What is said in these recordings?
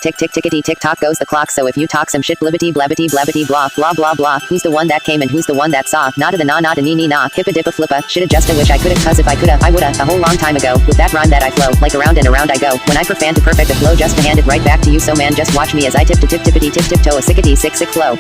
Tick tick tickety tick tock goes the clock. So if you talk some shit blibbity blabbity blabbity blah blah blah blah, who's the one that came and who's the one that saw? Not a the nah not a nee nee nah, hippa dippa flippa, shoulda justa wish I coulda, cause if I coulda I woulda, a whole long time ago. With that rhyme that I flow, like around and around I go. When I perfect to perfect a flow just to hand it right back to you. So man, just watch me as I tip to tip tippity tip tiptoe a sickety sick sick flow.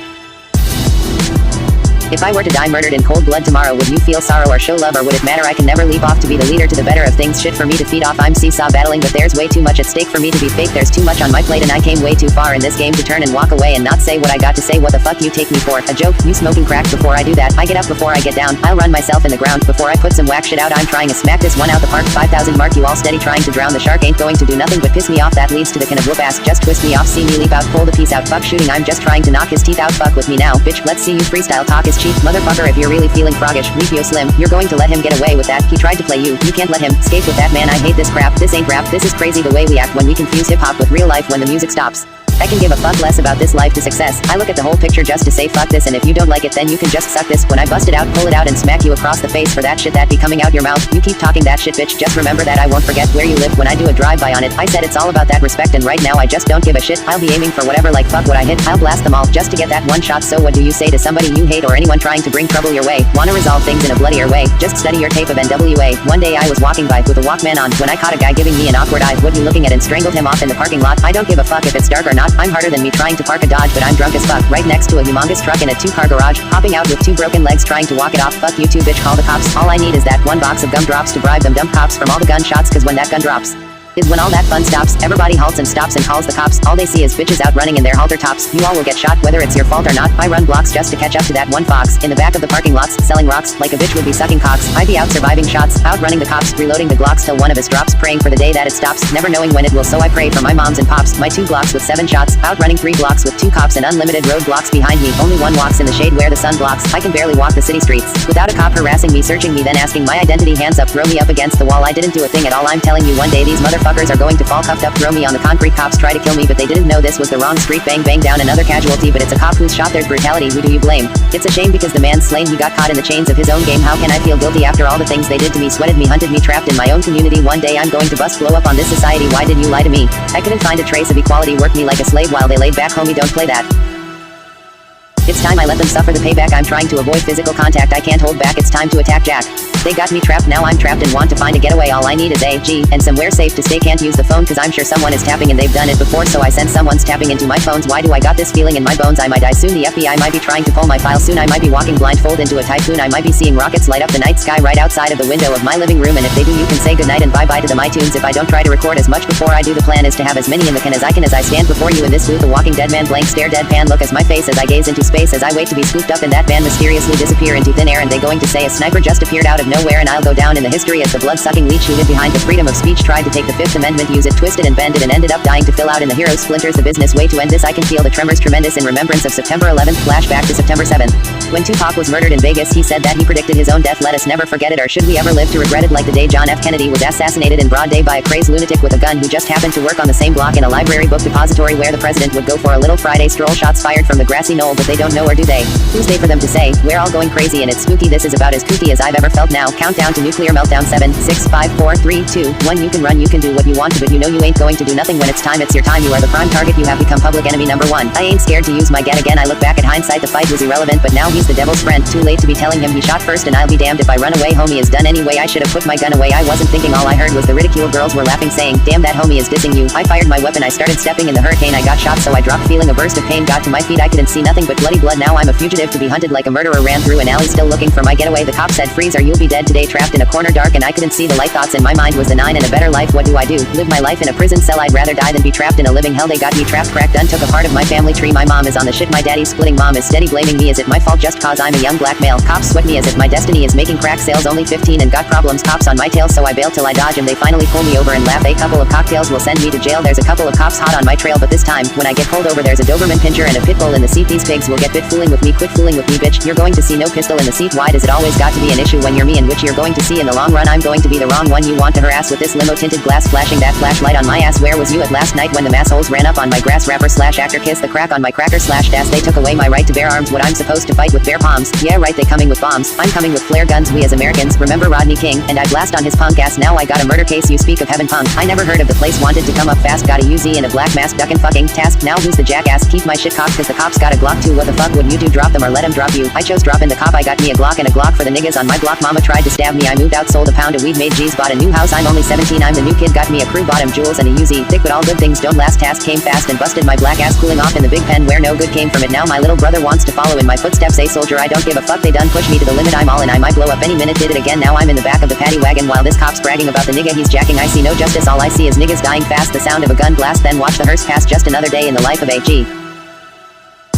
If I were to die murdered in cold blood tomorrow, would you feel sorrow or show love, or would it matter? I can never leap off to be the leader to the better of things. Shit for me to feed off, I'm seesaw battling, but there's way too much at stake for me to be fake. There's too much on my plate and I came way too far in this game to turn and walk away and not say what I got to say. What the fuck you take me for? A joke? You smoking crack? Before I do that, I get up before I get down. I'll run myself in the ground before I put some whack shit out. I'm trying to smack this one out the park. 5,000 mark, you all steady trying to drown. The shark ain't going to do nothing but piss me off. That leads to the can of whoop ass. Just twist me off, see me leap out, pull the piece out. Fuck shooting, I'm just trying to knock his teeth out. Fuck with me now, bitch, let's see you freestyle. Talk is cheap, motherfucker. If you're really feeling froggish, leave yo slim, you're going to let him get away with that. He tried to play you can't let him escape with that. Man, I hate this crap, this ain't rap, this is crazy the way we act when we confuse hip-hop with real life when the music stops. I can give a fuck less about this life to success. I look at the whole picture just to say fuck this, and if you don't like it then you can just suck this. When I bust it out, pull it out and smack you across the face for that shit that be coming out your mouth. You keep talking that shit, bitch, just remember that I won't forget where you live when I do a drive-by on it. I said it's all about that respect, and right now I just don't give a shit. I'll be aiming for whatever, like fuck what I hit, I'll blast them all just to get that one shot. So what do you say to somebody you hate or anyone trying to bring trouble your way? Wanna resolve things in a bloodier way? Just study your tape of NWA. One day I was walking by with a Walkman on when I caught a guy giving me an awkward eye. What you looking at? And strangled him off in the parking lot. I don't give a fuck if it's dark or not. I'm harder than me trying to park a Dodge, but I'm drunk as fuck right next to a humongous truck in a 2-car garage, hopping out with 2 broken legs trying to walk it off. Fuck you too, bitch, call the cops. All I need is that one box of gumdrops to bribe them dumb cops from all the gunshots, cause when that gun drops is when all that fun stops. Everybody halts and stops and calls the cops. All they see is bitches out running in their halter tops. You all will get shot whether it's your fault or not. I run blocks just to catch up to that one fox in the back of the parking lots, selling rocks like a bitch would be sucking cocks. I be out surviving shots, outrunning the cops, reloading the Glocks till one of us drops, praying for the day that it stops, never knowing when it will. So I pray for my moms and pops. My 2 Glocks with 7 shots, outrunning 3 blocks with 2 cops and unlimited roadblocks behind me. Only one walks in the shade where the sun blocks. I can barely walk the city streets without a cop harassing me, searching me, then asking my identity. Hands up, throw me up against the wall. I didn't do a thing at all. I'm telling you, one day these motherfuckers are going to fall cuffed up, throw me on the concrete. Cops try to kill me, but they didn't know this was the wrong street. Bang bang down, another casualty, but it's a cop who's shot. There's brutality, who do you blame? It's a shame because the man's slain, he got caught in the chains of his own game. How can I feel guilty after all the things they did to me? Sweated me, hunted me, trapped in my own community. One day I'm going to bust, blow up on this society. Why did you lie to me? I couldn't find a trace of equality, worked me like a slave while they laid back. Homie, don't play that. It's time I let them suffer the payback. I'm trying to avoid physical contact, I can't hold back. It's time to attack Jack. They got me trapped, now I'm trapped and want to find a getaway. All I need is a G and somewhere safe to stay. Can't use the phone cause I'm sure someone is tapping and they've done it before, so I sense someone's tapping into my phones. Why do I got this feeling in my bones? I might die soon, the FBI might be trying to pull my file soon. I might be walking blindfold into a typhoon. I might be seeing rockets light up the night sky right outside of the window of my living room, and if they do you can say goodnight and bye bye to them iTunes. If I don't try to record as much before I do, the plan is to have as many in the can as I can. As I stand before you in this booth, a walking dead man, blank stare, deadpan look as my face as I gaze into space, as I wait to be scooped up in that van, mysteriously disappear into thin air, and they going to say a sniper just appeared out of nowhere, and I'll go down in the history as the blood-sucking leech who hid behind the freedom of speech, tried to take the 5th Amendment, use it, twisted and bended, and ended up dying to fill out in the hero splinters. The business way to end this. I can feel the tremors tremendous in remembrance of September 11th, flashback to September 7th. When Tupac was murdered in Vegas, he said that he predicted his own death. Let us never forget it, or should we ever live to regret it, like the day John F. Kennedy was assassinated in broad day by a crazed lunatic with a gun who just happened to work on the same block in a library book depository where the president would go for a little Friday stroll. Shots fired from the grassy knoll, but they don't know, or do they? Who's they for them to say? We're all going crazy and it's spooky. This is about as kooky as I've ever felt now. Countdown to nuclear meltdown. 7, 6, 5, 4, 3, 2, 1. You can run, you can do what you want to, but you know you ain't going to do nothing when it's time. It's your time, you are the prime target, you have become public enemy number 1. I ain't scared to use my gat again. I look back at hindsight, the fight was irrelevant, but now he's the devil's friend. Too late to be telling him he shot first, and I'll be damned if I run away. Homie is done anyway. I should have put my gun away. I wasn't thinking, all I heard was the ridicule. Girls were laughing, saying, damn, that homie is dissing you. I fired my weapon, I started stepping in the hurricane. I got shot, so I dropped, feeling a burst of pain. Got to my feet, I couldn't see nothing but bloody blood. Now I'm a fugitive to be hunted like a murderer. Ran through an alley still looking for my getaway. The cop said freeze or you'll be dead today. Trapped in a corner dark and I couldn't see the light. Thoughts in my mind was the 9 and a better life. What do I do? Live my life in a prison cell? I'd rather die than be trapped in a living hell. They got me trapped, cracked, done, took a part of my family tree. My mom is on the shit, my daddy's splitting. Mom is steady blaming me. Is it my fault just cause I'm a young black male? Cops sweat me as if my destiny is making crack sales. Only 15 and got problems. Cops on my tail, so I bail till I dodge and they finally pull me over and laugh. A couple of cocktails will send me to jail. There's a couple of cops hot on my trail, but this time when I get pulled over there's a Doberman pinscher and a pit bull in the seat. These pigs will get bit fooling with me. Quit fooling with me, bitch. You're going to see no pistol in the seat. Why does it always got to be an issue when you're me? me and which you're going to see in the long run I'm going to be the wrong one you want to harass with this limo tinted glass flashing that flashlight on my ass. Where was you at last night when the massholes ran up on my grass rapper slash actor kiss the crack on my cracker slash das they took away my right to bear arms what I'm supposed to fight with bare palms. Yeah right, they coming with bombs, I'm coming with flare guns. We as Americans remember Rodney King, and I blast on his punk ass. Now I got a murder case, you speak of heaven punk. I never heard of the place, wanted to come up fast, got a UZ in a black mask ducking fucking task. Now who's the jackass? Keep my shit cocked cause the cops got a Glock too. What the fuck would you do, drop them or let them drop you? I chose dropping the cop, I got me a Glock and a Glock for the niggas on my block. Mama tried to stab me, I moved out, sold a pound of weed, made G's, bought a new house. I'm only 17, I'm the new kid, got me a crew, bought him jewels and a UZ. Thick but all good things don't last, task came fast and busted my black ass, cooling off in the big pen where no good came from it. Now my little brother wants to follow in my footsteps. A soldier, I don't give a fuck, they done push me to the limit, I'm all in, I might blow up any minute. Did it again, now I'm in the back of the paddy wagon while this cop's bragging about the nigga he's jacking. I see no justice, all I see is niggas dying fast, the sound of a gun blast, then watch the hearse pass. Just another day in the life of a G.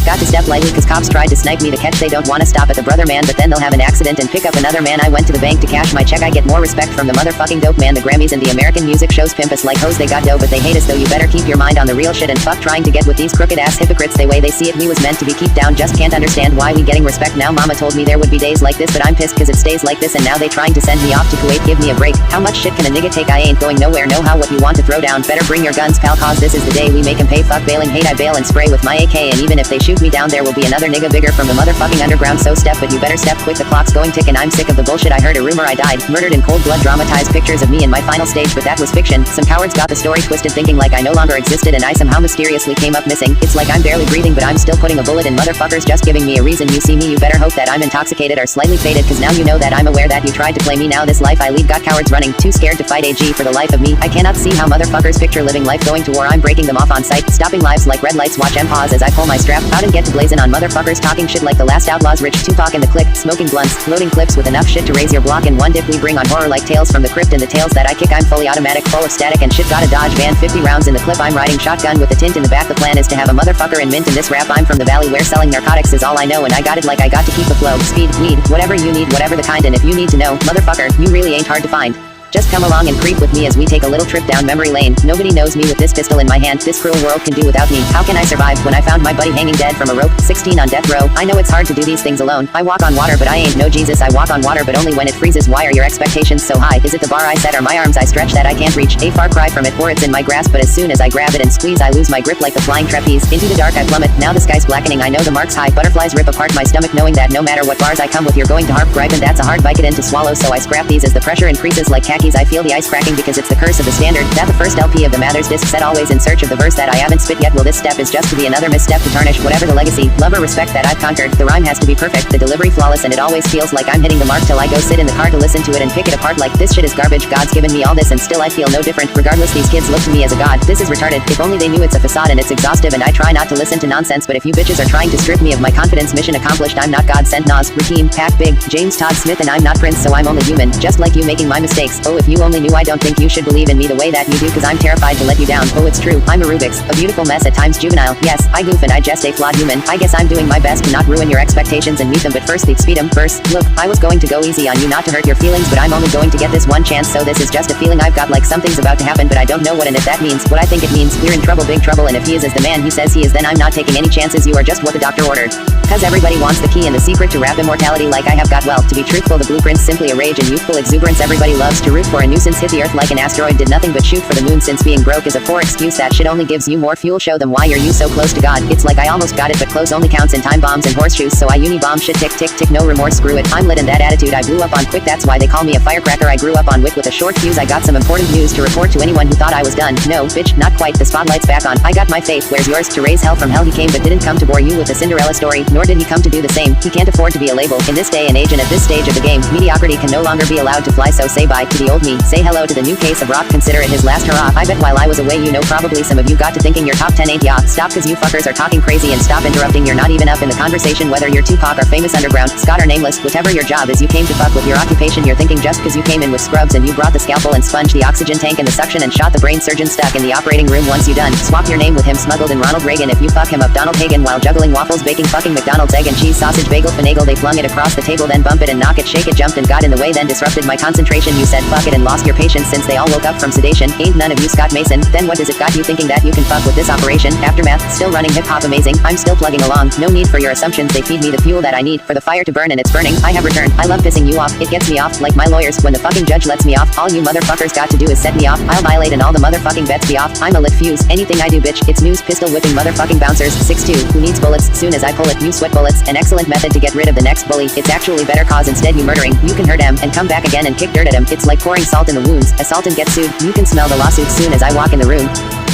Got to step lightly cause cops tried to snipe me to catch. They don't wanna stop at the brother man, but then they'll have an accident and pick up another man. I went to the bank to cash my check, I get more respect from the motherfucking dope man. The Grammys and the American music shows pimp us like hoes, they got dough but they hate us though. You better keep your mind on the real shit and fuck trying to get with these crooked ass hypocrites. They way they see it, we was meant to be keep down, just can't understand why we getting respect now. Mama told me there would be days like this, but I'm pissed cause it stays like this, and now they trying to send me off to Kuwait. Give me a break, how much shit can a nigga take? I ain't going nowhere, know how what you want to throw down, better bring your guns pal cause this is the day we make him pay. Fuck bailing, hate I bail and spray with my AK, and even if they shoot me down there will be another nigga bigger from the motherfucking underground. So step, but you better step quick, the clock's going tick and I'm sick of the bullshit. I heard a rumor I died, murdered in cold blood, dramatized pictures of me in my final stage, but that was fiction. Some cowards got the story twisted thinking like I no longer existed and I somehow mysteriously came up missing. It's like I'm barely breathing but I'm still putting a bullet in motherfuckers just giving me a reason. You see me, you better hope that I'm intoxicated or slightly faded cause now you know that I'm aware that you tried to play me. Now this life I lead got cowards running, too scared to fight AG for the life of me. I cannot see how motherfuckers picture living life going to war. I'm breaking them off on sight, stopping lives like red lights. Watch and pause as I pull my strap out and get to blazing on motherfuckers talking shit like the last outlaws, Rich Tupac and the clique, smoking blunts, loading clips with enough shit to raise your block in one dip. We bring on horror like tales from the crypt, and the tales that I kick I'm fully automatic, full of static and shit. Got a Dodge van, 50 rounds in the clip. I'm riding shotgun with a tint in the back. The plan is to have a motherfucker in mint in this rap. I'm from the valley where selling narcotics is all I know, and I got it like I got to keep the flow. Speed, weed, whatever you need, whatever the kind, and if you need to know, motherfucker, you really ain't hard to find. Just come along and creep with me as we take a little trip down memory lane. Nobody knows me with this pistol in my hand. This cruel world can do without me. How can I survive when I found my buddy hanging dead from a rope? 16 on death row. I know it's hard to do these things alone. I walk on water but I ain't no Jesus. I walk on water but only when it freezes. Why are your expectations so high? Is it the bar I set or my arms I stretch that I can't reach? A far cry from it, or it's in my grasp, but as soon as I grab it and squeeze I lose my grip like the flying trapeze. Into the dark I plummet. Now the sky's blackening. I know the mark's high. Butterflies rip apart my stomach knowing that no matter what bars I come with you're going to harp griping. That's a hard Vicodin to swallow, so I scrap these as the pressure increases like khakis. I feel the ice cracking because it's the curse of the standard. That the first LP of the Mathers disc set, always in search of the verse that I haven't spit yet. Well, this step is just to be another misstep to tarnish whatever the legacy, love or respect that I've conquered. The rhyme has to be perfect, the delivery flawless, and it always feels like I'm hitting the mark till I go sit in the car to listen to it and pick it apart like this shit is garbage. God's given me all this and still I feel no different. Regardless, these kids look to me as a god. This is retarded. If only they knew it's a facade and it's exhaustive, and I try not to listen to nonsense, but if you bitches are trying to strip me of my confidence, mission accomplished. I'm not God sent. Nas, Raheem, Pac, Big, James Todd Smith, and I'm not Prince, so I'm only human, just like you, making my mistakes. Oh, if you only knew, I don't think you should believe in me the way that you do, cause I'm terrified to let you down. Oh, it's true, I'm a Rubik's, a beautiful mess at times, juvenile. Yes, I goof and I just a flawed human. I guess I'm doing my best to not ruin your expectations and meet them, but first let's speed them. Verse, look, I was going to go easy on you not to hurt your feelings, but I'm only going to get this one chance, so this is just a feeling I've got, like something's about to happen, but I don't know what, and if that means what I think it means, we're in trouble, big trouble, and if he is as the man he says he is, then I'm not taking any chances. You are just what the doctor ordered. Cause everybody wants the key and the secret to rap immortality like I have got. Well, to be truthful, the blueprint's simply a rage and youthful exuberance. Everybody loves to root for a nuisance, hit the earth like an asteroid, did nothing but shoot for the moon. Since being broke is a poor excuse, that shit only gives you more fuel. Show them why you're you so close to God. It's like I almost got it, but close only counts in time bombs and horseshoes, so I uni-bomb shit. Tick tick tick, no remorse, screw it, I'm lit, and that attitude I blew up on quick. That's why they call me a firecracker. I grew up on wick with a short fuse. I got some important news to report to anyone who thought I was done. No, bitch, not quite. The spotlight's back on. I got my faith, where's yours? To raise hell from hell he came, but didn't come to bore you with a Cinderella story, nor did he come to do the same. He can't afford to be a label in this day and age, and at this stage of the game, mediocrity can no longer be allowed to fly. So say bye to the old me, say hello to the new case of rock, consider it his last hurrah. I bet while I was away, you know, probably some of you got to thinking your top 10 ain't ya. Stop, cause you fuckers are talking crazy, and stop interrupting. You're not even up in the conversation, whether you're Tupac or famous underground, Scott or nameless. Whatever your job is, you came to fuck with your occupation. You're thinking just cause you came in with scrubs and you brought the scalpel and sponge the oxygen tank and the suction and shot the brain surgeon stuck in the operating room. Once you done, swap your name with him, smuggled in Ronald Reagan. If you fuck him up, Donald Hagen, while juggling waffles, baking fucking McDonald's, egg and cheese sausage bagel finagle. They flung it across the table, then bump it and knock it, shake it, jumped and got in the way, then disrupted my concentration. You said fuck bucket and lost your patience since they all woke up from sedation. Ain't none of you Scott Mason. Then what does it got you thinking that you can fuck with this operation? Aftermath, still running hip hop amazing. I'm still plugging along. No need for your assumptions. They feed me the fuel that I need for the fire to burn, and it's burning. I have returned. I love pissing you off. It gets me off like my lawyers when the fucking judge lets me off. All you motherfuckers got to do is set me off. I'll violate and all the motherfucking bets be off. I'm a lit fuse. Anything I do, bitch. It's news. Pistol whipping motherfucking bouncers. 6'2". Who needs bullets? Soon as I pull it, you sweat bullets. An excellent method to get rid of the next bully. It's actually better cause instead you murdering. You can hurt him and come back again and kick dirt at him. It's like pouring salt in the wounds. Assault and get sued. You can smell the lawsuit soon as I walk in the room.